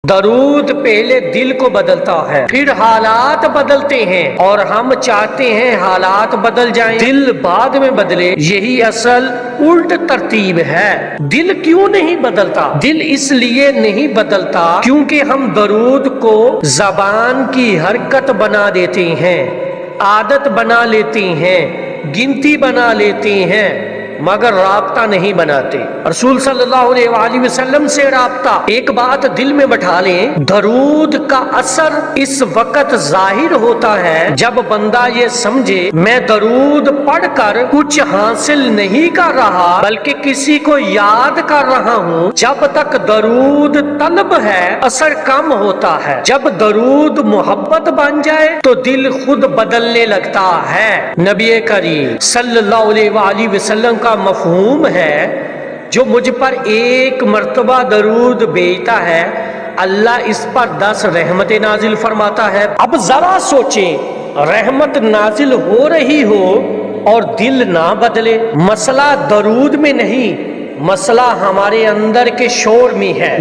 درود پہلے دل کو بدلتا ہے، پھر حالات بدلتے ہیں، اور ہم چاہتے ہیں حالات بدل جائیں، دل بعد میں بدلے۔ یہی اصل الٹ ترتیب ہے۔ دل کیوں نہیں بدلتا؟ دل اس لیے نہیں بدلتا کیونکہ ہم درود کو زبان کی حرکت بنا دیتے ہیں، عادت بنا لیتے ہیں، گنتی بنا لیتے ہیں، مگر رابطہ نہیں بناتے۔ رسول صلی اللہ علیہ وآلہ وسلم سے رابطہ ایک بات دل میں بٹھا لیں، درود کا اثر اس وقت ظاہر ہوتا ہے جب بندہ یہ سمجھے میں درود پڑھ کر کچھ حاصل نہیں کر رہا بلکہ کسی کو یاد کر رہا ہوں۔ جب تک درود طلب ہے اثر کم ہوتا ہے، جب درود محبت بن جائے تو دل خود بدلنے لگتا ہے۔ نبی کریم صلی اللہ علیہ وآلہ وسلم کا مفہوم ہے، جو مجھ پر ایک مرتبہ درود بھیجتا ہے اللہ اس پر 10 رحمتیں نازل فرماتا ہے۔ اب ذرا سوچیں، رحمت نازل ہو رہی ہو اور دل نہ بدلے۔ مسئلہ درود میں نہیں، مسئلہ ہمارے اندر کے شور میں ہے۔